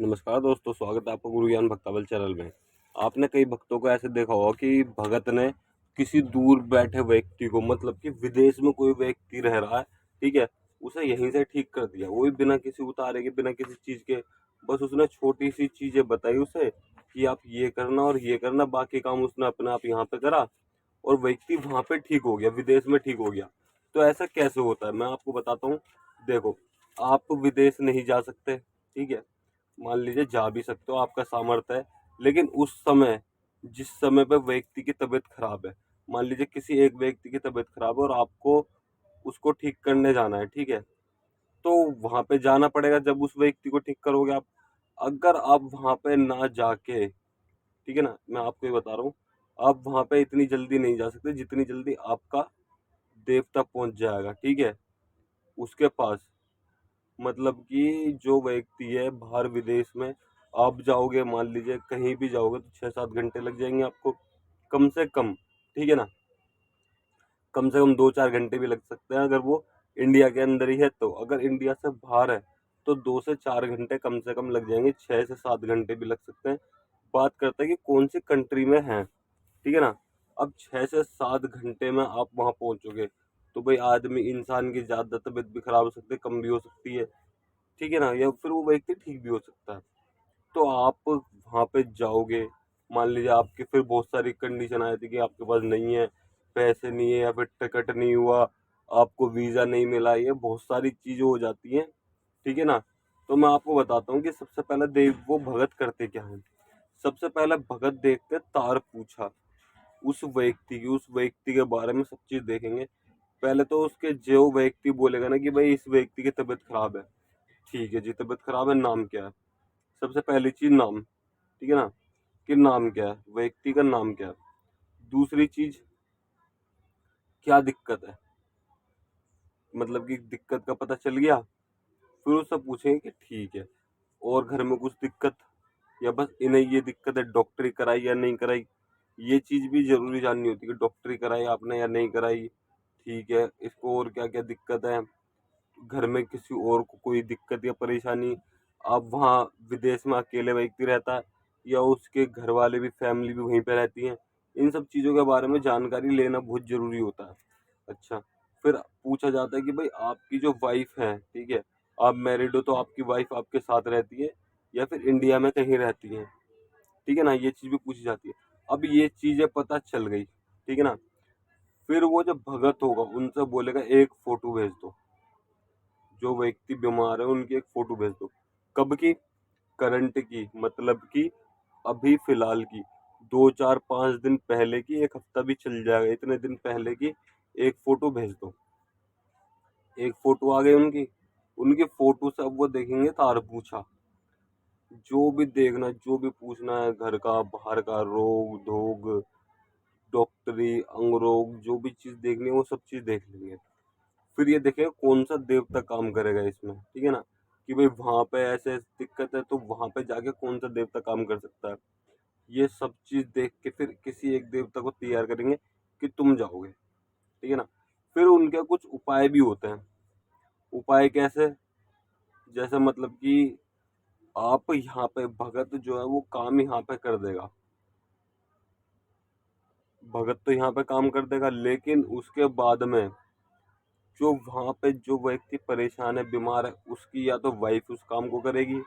नमस्कार दोस्तों, स्वागत है आपका गुरु ज्ञान भक्तावल चैनल में। आपने कई भक्तों को ऐसे देखा होगा कि भगत ने किसी दूर बैठे व्यक्ति को, मतलब कि विदेश में कोई व्यक्ति रह रहा है, ठीक है, उसे यहीं से ठीक कर दिया। वो भी बिना किसी उतारे के, बिना किसी चीज के। बस उसने छोटी सी चीजें बताई उसे कि आप ये करना और ये करना, बाकी काम उसने अपने आप यहाँ पे करा और व्यक्ति वहां पे ठीक हो गया, विदेश में ठीक हो गया। तो ऐसा कैसे होता है, मैं आपको बताता हूँ। देखो, आप विदेश नहीं जा सकते, ठीक है, मान लीजिए जा भी सकते हो, आपका सामर्थ्य है, लेकिन उस समय, जिस समय पे व्यक्ति की तबीयत खराब है, मान लीजिए किसी एक व्यक्ति की तबीयत खराब है और आपको उसको ठीक करने जाना है, ठीक है, तो वहां पे जाना पड़ेगा। जब उस व्यक्ति को ठीक करोगे आप, अगर आप वहां पे ना जाके, ठीक है ना, मैं आपको ये बता रहा हूँ, आप वहां पे इतनी जल्दी नहीं जा सकते जितनी जल्दी आपका देवता पहुंच जाएगा, ठीक है, उसके पास। मतलब कि जो व्यक्ति है बाहर विदेश में, आप जाओगे, मान लीजिए कहीं भी जाओगे तो 6-7 घंटे लग जाएंगे आपको, कम से कम, ठीक है ना, कम से कम 2-4 घंटे भी लग सकते हैं अगर वो इंडिया के अंदर ही है। तो अगर इंडिया से बाहर है तो 2 से 4 घंटे कम से कम लग जाएंगे, 6 से 7 घंटे भी लग सकते हैं। बात करते हैं कि कौन सी कंट्री में है, ठीक है ना। अब 6 से 7 घंटे में आप वहां पहुंचोगे तो भाई आदमी, इंसान की ज्यादा तबीयत भी खराब हो सकती है, कम भी हो सकती है, ठीक है ना, या फिर वो व्यक्ति ठीक भी हो सकता है। तो आप वहाँ पे जाओगे, मान लीजिए आपकी फिर बहुत सारी कंडीशन आई थी कि आपके पास नहीं है, पैसे नहीं है, या फिर टिकट नहीं हुआ, आपको वीज़ा नहीं मिला, ये बहुत सारी चीज़ें हो जाती हैं, ठीक है ना। तो मैं आपको बताता हूँ कि सबसे पहले देव वो भगत करते क्या है। सबसे पहले भगत देखते तार पूछा, उस व्यक्ति के बारे में सब चीज़ देखेंगे। पहले तो उसके जो व्यक्ति बोलेगा ना कि भाई इस व्यक्ति की तबीयत खराब है, ठीक है जी, तबीयत खराब है, नाम क्या है। सबसे पहली चीज नाम, ठीक है ना, कि नाम क्या है, व्यक्ति का नाम क्या है। दूसरी चीज, क्या दिक्कत है, मतलब कि दिक्कत का पता चल गया। फिर उससे पूछेंगे कि ठीक है, और घर में कुछ दिक्कत, या बस इन्हें ये दिक्कत है, डॉक्टरी कराई या नहीं कराई। ये चीज भी जरूरी जाननी होती है कि डॉक्टरी कराई आपने या नहीं कराई, ठीक है, इसको और क्या क्या दिक्कत है, घर में किसी और को कोई दिक्कत या परेशानी, आप वहाँ विदेश में अकेले व्यक्ति रहता है या उसके घर वाले भी, फैमिली भी वहीं पे रहती है, इन सब चीज़ों के बारे में जानकारी लेना बहुत ज़रूरी होता है। अच्छा, फिर पूछा जाता है कि भाई आपकी जो वाइफ है, ठीक है, आप मैरिड हो तो आपकी वाइफ आपके साथ रहती है या फिर इंडिया में कहीं रहती है, ठीक है ना, ये चीज़ भी पूछी जाती है। अब ये चीज़ें पता चल गई, ठीक है ना, फिर वो जो भगत होगा उनसे बोलेगा एक फोटो भेज दो, जो व्यक्ति बीमार है उनकी एक फोटो भेज दो। कब की? करंट की, मतलब कि अभी फिलहाल की, 2-4-5 दिन पहले की, एक हफ्ता भी चल जाएगा, इतने दिन पहले की एक फोटो भेज दो। एक फोटो आ गई उनकी, उनकी फोटो से अब वो देखेंगे तार पूछा, जो भी देखना, जो भी पूछना है, घर का बाहर का, रोग धोग, डॉक्टरी, अंग रोग, जो भी चीज देखनी है वो सब चीज देख लेंगे। फिर ये देखेगा कौन सा देवता काम करेगा इसमें, ठीक है ना, कि भाई वहां पे ऐसे ऐसे दिक्कत है तो वहां पे जाके कौन सा देवता काम कर सकता है। ये सब चीज देख के फिर किसी एक देवता को तैयार करेंगे कि तुम जाओगे, ठीक है ना। फिर उनके कुछ उपाय भी होते हैं। उपाय कैसे? जैसे मतलब कि आप यहाँ पे, भगत जो है वो काम यहाँ पे कर देगा, भगत तो यहाँ पे काम कर देगा, लेकिन उसके बाद में जो वहां पे जो व्यक्ति परेशान है, बीमार है, उसकी या तो वाइफ उस काम को करेगी,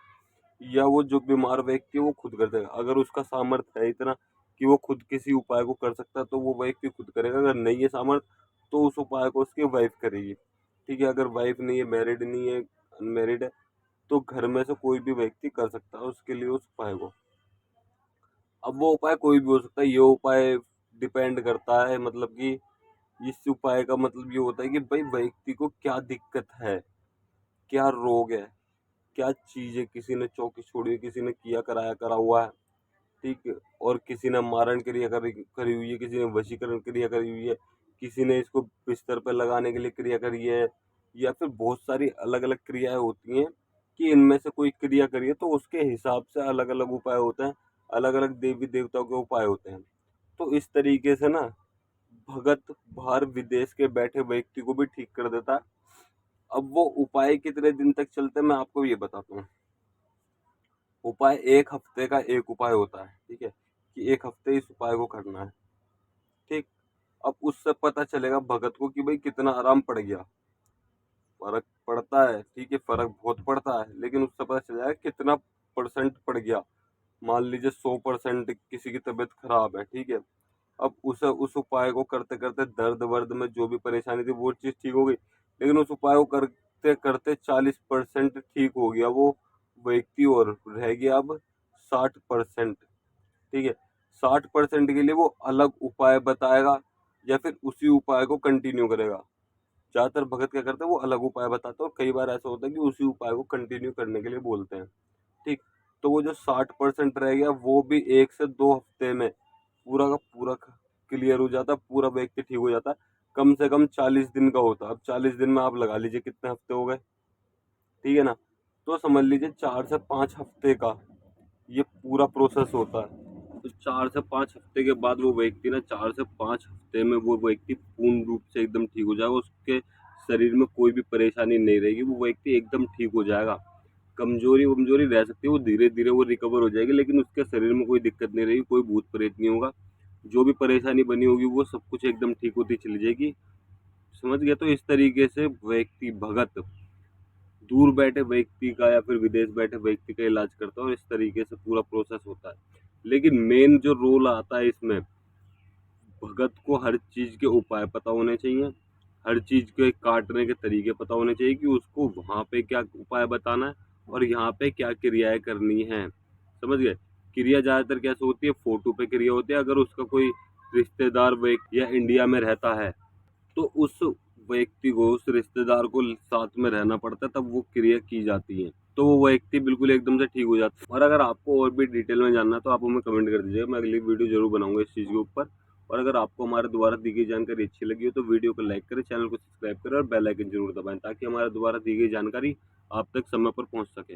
या वो जो बीमार व्यक्ति है वो खुद कर देगा। अगर उसका सामर्थ्य है इतना कि वो खुद किसी उपाय को कर सकता है तो वो व्यक्ति खुद करेगा। अगर नहीं है सामर्थ्य तो उस उपाय को उसकी वाइफ करेगी, ठीक है। अगर वाइफ नहीं है, मैरिड नहीं है, अनमैरिड है, तो घर में से कोई भी व्यक्ति कर सकता है उसके लिए उस उपाय को। अब वो उपाय कोई भी हो सकता है, ये उपाय डिपेंड करता है, मतलब कि इस उपाय का मतलब ये होता है कि भाई व्यक्ति को क्या दिक्कत है, क्या रोग है, क्या चीज है, किसी ने चौकी छोड़ी है, किसी ने किया कराया करा हुआ है, ठीक है, और किसी ने मारण क्रिया करी हुई है, किसी ने वशीकरण क्रिया करी हुई है, किसी ने इसको बिस्तर पर लगाने के लिए क्रिया करी है, या फिर बहुत सारी अलग अलग क्रियाएं होती हैं कि इनमें से कोई क्रिया करिए तो उसके हिसाब से अलग अलग उपाय होते हैं, अलग अलग देवी देवताओं के उपाय होते हैं। तो इस तरीके से ना भगत बाहर विदेश के बैठे व्यक्ति को भी ठीक कर देता है। अब वो उपाय कितने दिन तक चलते हैं मैं आपको ये बताता हूँ। उपाय 1 हफ्ते का एक उपाय होता है, ठीक है? कि 1 हफ्ते इस उपाय को करना है, ठीक? अब उससे पता चलेगा भगत को कि भाई कितना आराम पड़ गया। फ़र्क पड़ता है, ठीक है, फ़र्क बहुत पड़ता है, लेकिन उससे पता चल जाएगा कितना परसेंट पड़ गया। मान लीजिए 100% किसी की तबीयत खराब है, ठीक है? अब उस उपाय को करते-करते दर्द-वर्द में जो भी परेशानी थी वो चीज़ ठीक हो गई। लेकिन उस उपाय को करते-करते 40% ठीक हो गया वो व्यक्ति और रह गया अब 60%, ठीक है? 60% के लिए वो अलग उपाय बताएगा या फिर उसी उपाय को कंटिन्यू करेगा। ज़्यादातर भगत क्या करते हैं वो अलग उपाय बताते हैं और कई बार ऐसा होता है कि उसी उपाय को कंटिन्यू करने के लिए बोलते हैं, ठीक? तो वो जो 60% रह गया वो भी 1 से 2 हफ्ते में पूरा का पूरा क्लियर हो जाता है, पूरा व्यक्ति ठीक हो जाता है। कम से कम 40 दिन का होता है। अब 40 दिन में आप लगा लीजिए कितने हफ्ते हो गए, ठीक है ना? तो समझ लीजिए 4 से 5 हफ्ते का ये पूरा प्रोसेस होता है। तो 4 से 5 हफ्ते के बाद वो व्यक्ति ना 4 से 5 हफ्ते में वो व्यक्ति पूर्ण रूप से एकदम ठीक हो जाएगा। उसके शरीर में कोई भी परेशानी नहीं रहेगी, वो व्यक्ति एकदम ठीक हो जाएगा। कमज़ोरी-वमज़ोरी रह सकती है, वो धीरे-धीरे वो रिकवर हो जाएगी, लेकिन उसके शरीर में कोई दिक्कत नहीं रहेगी, कोई भूत-प्रेत नहीं होगा। जो भी परेशानी बनी होगी वो सब कुछ एकदम ठीक होती चली जाएगी। समझ गए? तो इस तरीके से व्यक्ति भगत दूर बैठे व्यक्ति का या फिर विदेश बैठे व्यक्ति का इलाज करता है और इस तरीके से पूरा प्रोसेस होता है। लेकिन मेन जो रोल आता है इसमें, भगत को हर चीज़ के उपाय पता होने चाहिए, हर चीज़ के काटने के तरीके पता होने चाहिए कि उसको वहाँ पे क्या उपाय बताना है और यहाँ पे क्या क्रियाएँ करनी हैं। समझ गए? क्रिया ज़्यादातर कैसे होती है, फ़ोटो पे क्रिया होती है। अगर उसका कोई रिश्तेदार व्यक्ति या इंडिया में रहता है तो उस व्यक्ति को, उस रिश्तेदार को साथ में रहना पड़ता है, तब वो क्रिया की जाती है। तो वो व्यक्ति बिल्कुल एकदम से ठीक हो जाता है। और अगर आपको और भी डिटेल में जानना है तो आप हमें कमेंट कर दीजिएगा, मैं अगली वीडियो ज़रूर बनाऊँगा इस चीज़ के ऊपर। और अगर आपको हमारे द्वारा दी गई जानकारी अच्छी लगी हो तो वीडियो को लाइक करें, चैनल को सब्सक्राइब करें और बेल आइकन ज़रूर दबाएँ ताकि हमारे द्वारा दी गई जानकारी आप तक समय पर पहुँच सके।